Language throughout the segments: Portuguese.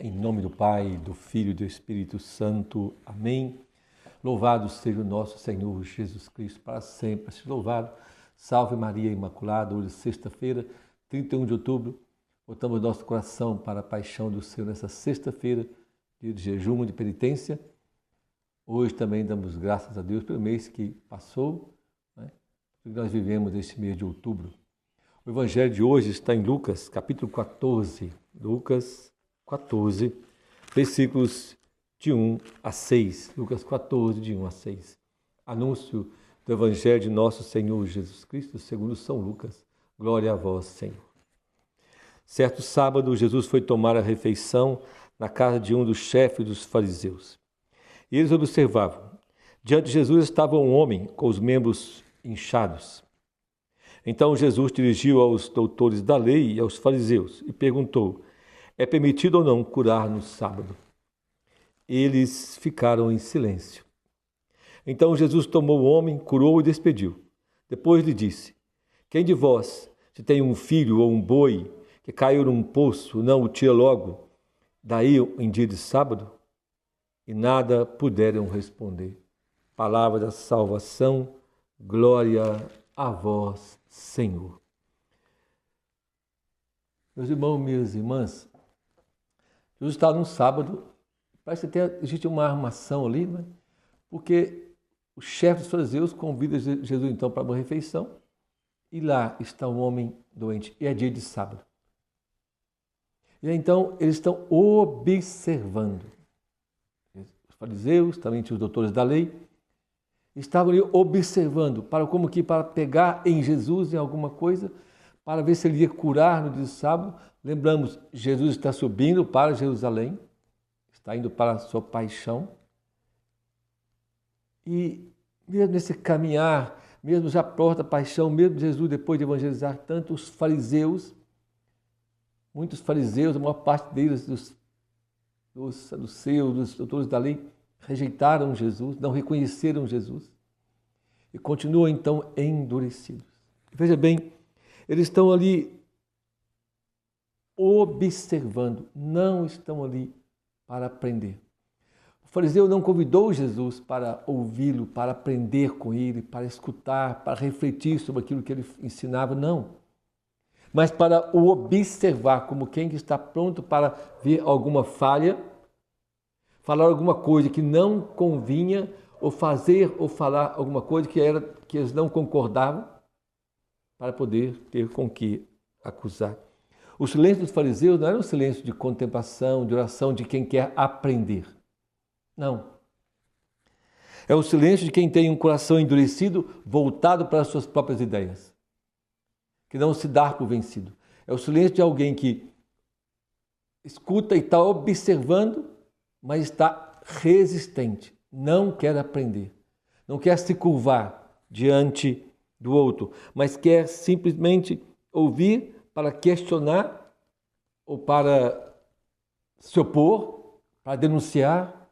Em nome do Pai, do Filho e do Espírito Santo. Amém. Louvado seja o nosso Senhor Jesus Cristo, para sempre seja louvado. Salve Maria Imaculada. Hoje, sexta-feira, 31 de outubro, voltamos nosso coração para a paixão do Senhor nessa sexta-feira, dia de jejum, de penitência. Hoje também damos graças a Deus pelo mês que passou, porque nós vivemos este mês de outubro. O Evangelho de hoje está em Lucas, capítulo 14. Lucas 14, versículos de 1 a 6. Lucas 14, de 1 a 6. Anúncio do Evangelho de nosso Senhor Jesus Cristo, segundo São Lucas. Glória a vós, Senhor. Certo sábado, Jesus foi tomar a refeição na casa de um dos chefes dos fariseus. E eles observavam. Diante de Jesus estava um homem com os membros inchados. Então Jesus dirigiu aos doutores da lei e aos fariseus e perguntou: é permitido ou não curar no sábado? Eles ficaram em silêncio. Então Jesus tomou o homem, curou e despediu. Depois lhe disse: quem de vós, se tem um filho ou um boi que caiu num poço, não o tira logo daí em dia de sábado? E nada puderam responder. Palavra da salvação, glória a vós, Senhor. Meus irmãos, minhas irmãs, Jesus está num sábado, parece que existe uma armação ali, né? Porque o chefe dos fariseus convida Jesus então para uma refeição e lá está um homem doente e é dia de sábado. E então eles estão observando. Os fariseus, também tinha os doutores da lei, estavam ali observando para pegar em Jesus em alguma coisa, para ver se ele ia curar no dia de sábado. Lembramos, Jesus está subindo para Jerusalém, está indo para a sua paixão. E mesmo nesse caminhar, mesmo já pronto a paixão, mesmo Jesus depois de evangelizar tanto os fariseus, muitos fariseus, a maior parte deles, dos saduceus, dos doutores da lei, rejeitaram Jesus, não reconheceram Jesus e continuam então endurecidos. Veja bem, eles estão ali observando, não estão ali para aprender. O fariseu não convidou Jesus para ouvi-lo, para aprender com ele, para escutar, para refletir sobre aquilo que ele ensinava, não. Mas para o observar como quem está pronto para ver alguma falha, falar alguma coisa que não convinha, ou fazer ou falar alguma coisa que eles não concordavam, para poder ter com que acusar. O silêncio dos fariseus não era um silêncio de contemplação, de oração, de quem quer aprender. Não. É o silêncio de quem tem um coração endurecido, voltado para as suas próprias ideias, que não se dá por vencido. É o silêncio de alguém que escuta e está observando, mas está resistente, não quer aprender, não quer se curvar diante do outro, mas quer simplesmente ouvir para questionar ou para se opor, para denunciar,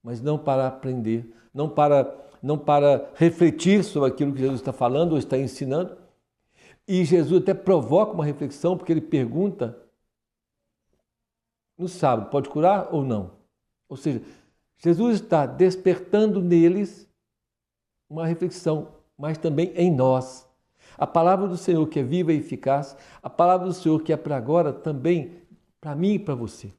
mas não para aprender, não para refletir sobre aquilo que Jesus está falando ou está ensinando. E Jesus até provoca uma reflexão, porque ele pergunta: no sábado, pode curar ou não? Ou seja, Jesus está despertando neles uma reflexão, mas também em nós. A palavra do Senhor que é viva e eficaz, a palavra do Senhor que é para agora também, para mim e para você.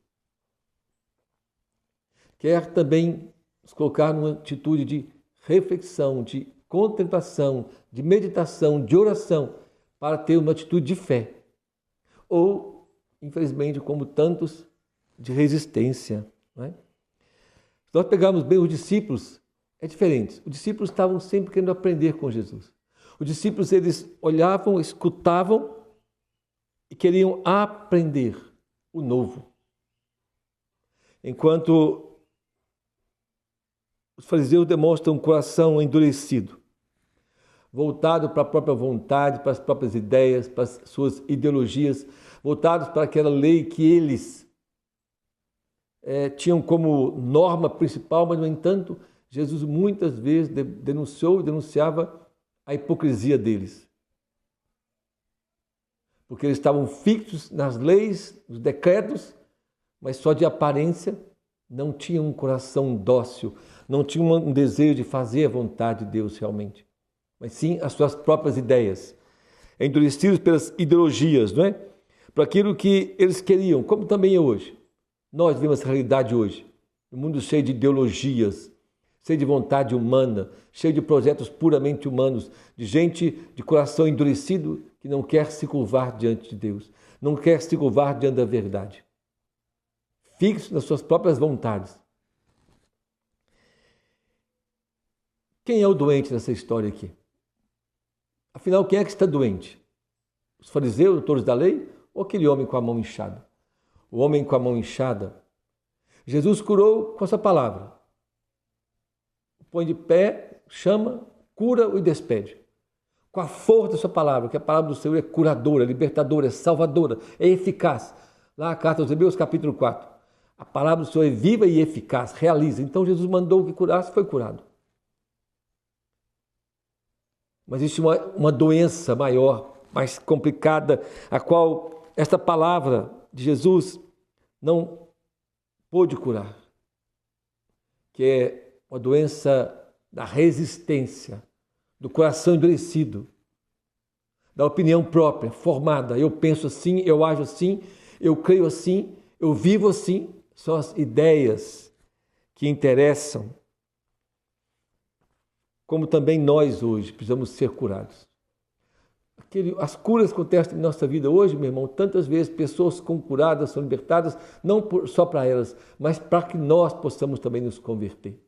Quer também nos colocar numa atitude de reflexão, de contemplação, de meditação, de oração, para ter uma atitude de fé. Ou, infelizmente, como tantos, de resistência. Não é? Se nós pegarmos bem os discípulos, é diferente. Os discípulos estavam sempre querendo aprender com Jesus. Os discípulos, eles olhavam, escutavam e queriam aprender o novo. Enquanto os fariseus demonstram um coração endurecido, voltado para a própria vontade, para as próprias ideias, para as suas ideologias, voltados para aquela lei que eles tinham como norma principal, mas, no entanto, Jesus muitas vezes denunciou e denunciava a hipocrisia deles. Porque eles estavam fixos nas leis, nos decretos, mas só de aparência, não tinham um coração dócil, não tinham um desejo de fazer a vontade de Deus realmente, mas sim as suas próprias ideias, endurecidos pelas ideologias, não é? Por aquilo que eles queriam, como também é hoje. Nós vivemos essa realidade hoje, um mundo cheio de ideologias, cheio de vontade humana, cheio de projetos puramente humanos, de gente de coração endurecido que não quer se curvar diante de Deus, não quer se curvar diante da verdade. Fixo nas suas próprias vontades. Quem é o doente nessa história aqui? Afinal, quem é que está doente? Os fariseus, doutores da lei, ou aquele homem com a mão inchada? O homem com a mão inchada, Jesus curou com essa palavra. Põe de pé, chama, cura e despede. Com a força da sua palavra, que a palavra do Senhor é curadora, libertadora, é salvadora, é eficaz. Lá a carta aos Hebreus, capítulo 4. A palavra do Senhor é viva e eficaz, realiza. Então Jesus mandou que curasse, foi curado. Mas existe uma doença maior, mais complicada, a qual esta palavra de Jesus não pôde curar, que é uma doença da resistência, do coração endurecido, da opinião própria, formada. Eu penso assim, eu ajo assim, eu creio assim, eu vivo assim. São as ideias que interessam, como também nós hoje precisamos ser curados. As curas que acontecem em nossa vida hoje, meu irmão, tantas vezes pessoas são curadas, são libertadas, não só para elas, mas para que nós possamos também nos converter.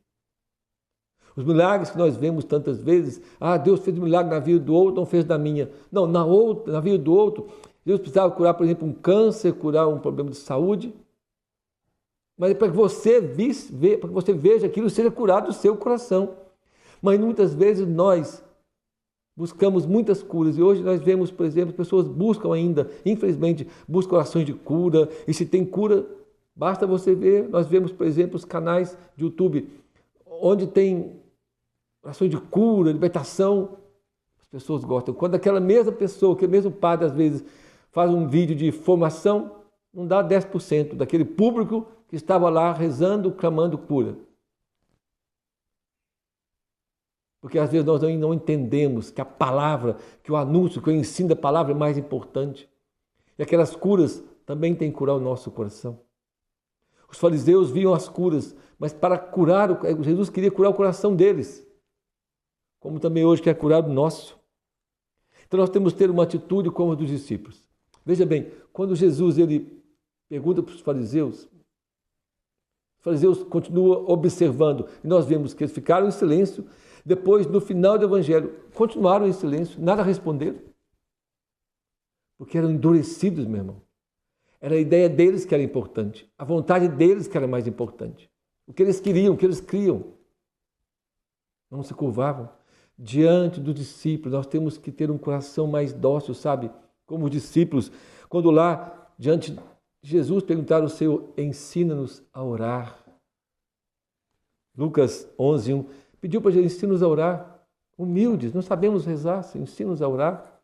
Os milagres que nós vemos tantas vezes, Deus fez um milagre na vida do outro, não fez na minha. Não, na vida do outro, Deus precisava curar, por exemplo, um câncer, curar um problema de saúde, mas para que você veja aquilo, seja curado do seu coração. Mas muitas vezes nós buscamos muitas curas e hoje nós vemos, por exemplo, pessoas buscam ainda, infelizmente, buscam orações de cura, e se tem cura, basta você ver, nós vemos, por exemplo, os canais de YouTube, onde tem orações de cura, libertação, as pessoas gostam. Quando aquela mesma pessoa, aquele mesmo padre, às vezes, faz um vídeo de formação, não dá 10% daquele público que estava lá rezando, clamando cura. Porque às vezes nós não entendemos que a palavra, que o anúncio, que o ensino da palavra é mais importante. E aquelas curas também têm que curar o nosso coração. Os fariseus viam as curas, mas para curar, Jesus queria curar o coração deles, como também hoje quer curar o nosso. Então nós temos que ter uma atitude como a dos discípulos. Veja bem, quando Jesus ele pergunta para os fariseus continuam observando, e nós vemos que eles ficaram em silêncio. Depois, no final do Evangelho, continuaram em silêncio, nada responderam. Porque eram endurecidos, meu irmão. Era a ideia deles que era importante, a vontade deles que era mais importante. O que eles queriam, o que eles criam. Não se curvavam. Diante dos discípulos, nós temos que ter um coração mais dócil, sabe? Como os discípulos, quando lá, diante de Jesus, perguntaram ao Senhor, ensina-nos a orar. Lucas 11:1. Pediu para Jesus, ensina-nos a orar, humildes, não sabemos rezar, ensina-nos a orar.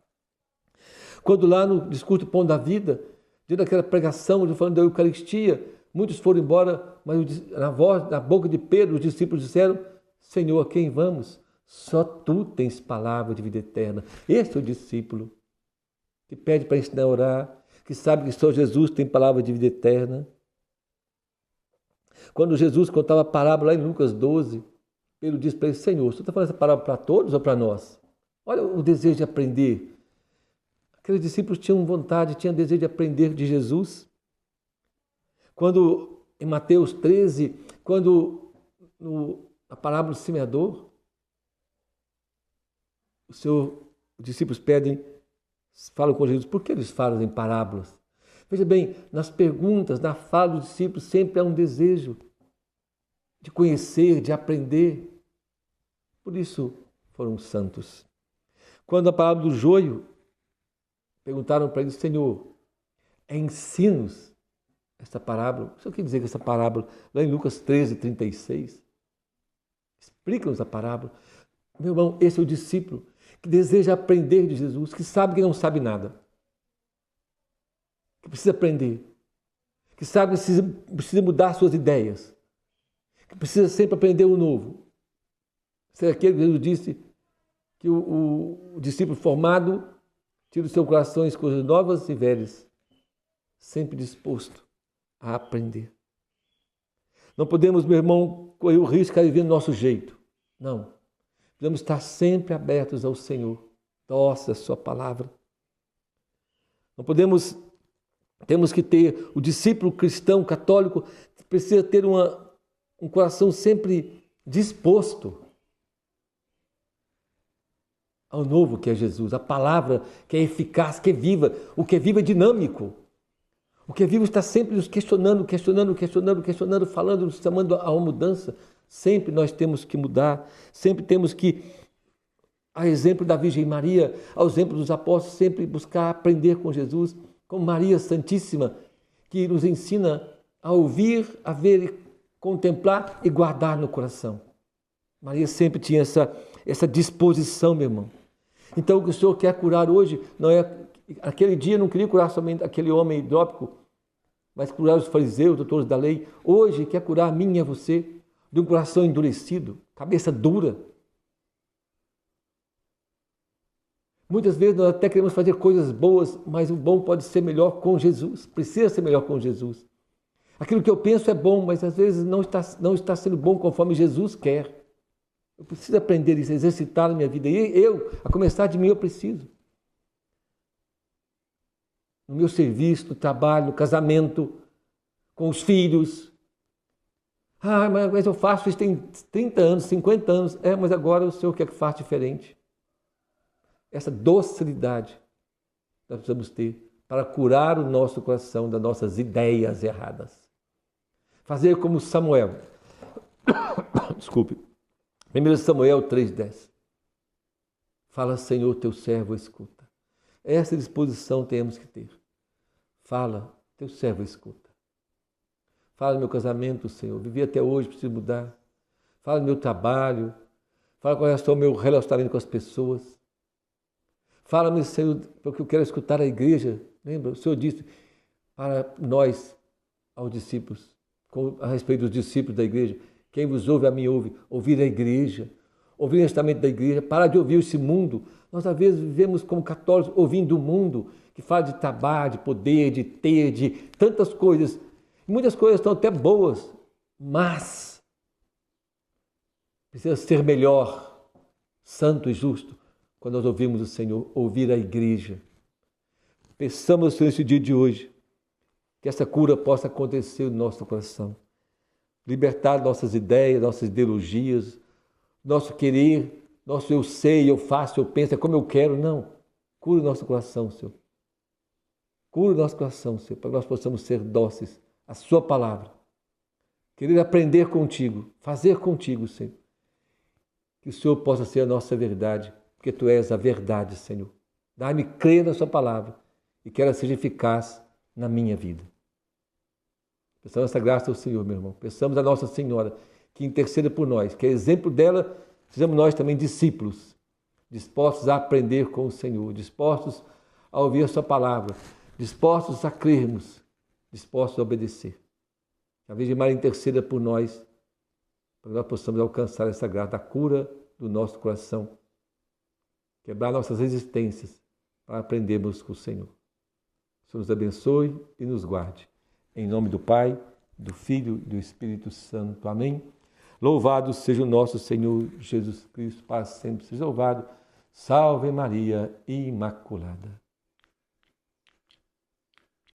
Quando lá no discurso do Pão da Vida, diante daquela pregação, falando da Eucaristia, muitos foram embora, mas na boca de Pedro, os discípulos disseram, Senhor, a quem vamos? Só Tu tens palavra de vida eterna. Este é o discípulo que pede para ensinar a orar, que sabe que só Jesus tem palavra de vida eterna. Quando Jesus contava a parábola lá em Lucas 12, Pedro diz para ele, Senhor, você está falando essa palavra para todos ou para nós? Olha o desejo de aprender. Aqueles discípulos tinham vontade, tinham desejo de aprender de Jesus. Quando, em Mateus 13, a parábola do semeador, os discípulos falam com Jesus, por que eles falam em parábolas? Veja bem, nas perguntas, na fala dos discípulos, sempre há um desejo de conhecer, de aprender. Por isso foram santos. Quando a palavra do joio, perguntaram para ele, Senhor, ensina-nos esta parábola. O que quer dizer que essa parábola? Lá em Lucas 13:36, explica-nos a parábola. Meu irmão, esse é o discípulo que deseja aprender de Jesus, que sabe que não sabe nada, que precisa aprender, que sabe que precisa mudar suas ideias, que precisa sempre aprender o novo. Ser aquele que Jesus disse que o discípulo formado tira do seu coração as coisas novas e velhas, sempre disposto a aprender. Não podemos, meu irmão, correr o risco de viver do nosso jeito. Não. Precisamos estar sempre abertos ao Senhor. Nossa, a sua palavra. Não podemos, temos que ter, o discípulo cristão, católico, precisa ter um coração sempre disposto ao novo que é Jesus, a palavra que é eficaz, que é viva. O que é vivo é dinâmico. O que é vivo está sempre nos questionando, falando, nos chamando a uma mudança. Sempre nós temos que mudar, sempre temos que, a exemplo da Virgem Maria, ao exemplo dos apóstolos, sempre buscar aprender com Jesus, como Maria Santíssima, que nos ensina a ouvir, a ver, contemplar e guardar no coração. Maria sempre tinha essa disposição, meu irmão. Então, o que o Senhor quer curar hoje, não é... Aquele dia não queria curar somente aquele homem hidrópico, mas curar os fariseus, doutores da lei. Hoje quer curar a mim e a você, de um coração endurecido, cabeça dura. Muitas vezes nós até queremos fazer coisas boas, mas o bom pode ser melhor com Jesus, precisa ser melhor com Jesus. Aquilo que eu penso é bom, mas às vezes não está sendo bom conforme Jesus quer. Eu preciso aprender isso, exercitar na minha vida. E eu, a começar de mim, eu preciso. No meu serviço, no trabalho, no casamento, com os filhos. Ah, mas eu faço isso tem 30 anos, 50 anos. Mas agora o Senhor quer que faça diferente. Essa docilidade nós precisamos ter para curar o nosso coração das nossas ideias erradas. Fazer como Samuel. Desculpe. 1 Samuel 3,10. Fala, Senhor, teu servo escuta. Essa disposição temos que ter. Fala, teu servo escuta. Fala no meu casamento, Senhor. Vivi até hoje, preciso mudar. Fala no meu trabalho. Fala com relação ao meu relacionamento com as pessoas. Fala-me, Senhor, porque eu quero escutar a igreja. Lembra? O Senhor disse para nós, aos discípulos, a respeito dos discípulos da igreja, quem vos ouve, a mim ouve. Ouvir a igreja, ouvir o ensinamento da igreja, parar de ouvir esse mundo. Nós, às vezes, vivemos como católicos, ouvindo o mundo, que fala de trabalho, de poder, de ter, de tantas coisas. Muitas coisas estão até boas, mas precisa ser melhor, santo e justo, quando nós ouvimos o Senhor, ouvir a igreja. Peçamos nesse dia de hoje que essa cura possa acontecer no nosso coração. Libertar nossas ideias, nossas ideologias, nosso querer, nosso eu sei, eu faço, eu penso, é como eu quero. Não. Cura o nosso coração, Senhor. Cura o nosso coração, Senhor, para que nós possamos ser dóceis à sua palavra. Querer aprender contigo, fazer contigo, Senhor. Que o Senhor possa ser a nossa verdade, porque Tu és a verdade, Senhor. Dá-me crer na sua palavra e que ela seja eficaz na minha vida. Peçamos essa graça ao Senhor, meu irmão. Peçamos a Nossa Senhora que interceda por nós, que exemplo dela sejamos nós também discípulos, dispostos a aprender com o Senhor, dispostos a ouvir a sua palavra, dispostos a crermos, dispostos a obedecer. Que a Virgem Maria interceda por nós, para que nós possamos alcançar essa graça da cura do nosso coração, quebrar nossas resistências para aprendermos com o Senhor. O Senhor nos abençoe e nos guarde. Em nome do Pai, do Filho e do Espírito Santo. Amém. Louvado seja o nosso Senhor Jesus Cristo, para sempre seja louvado. Salve Maria Imaculada.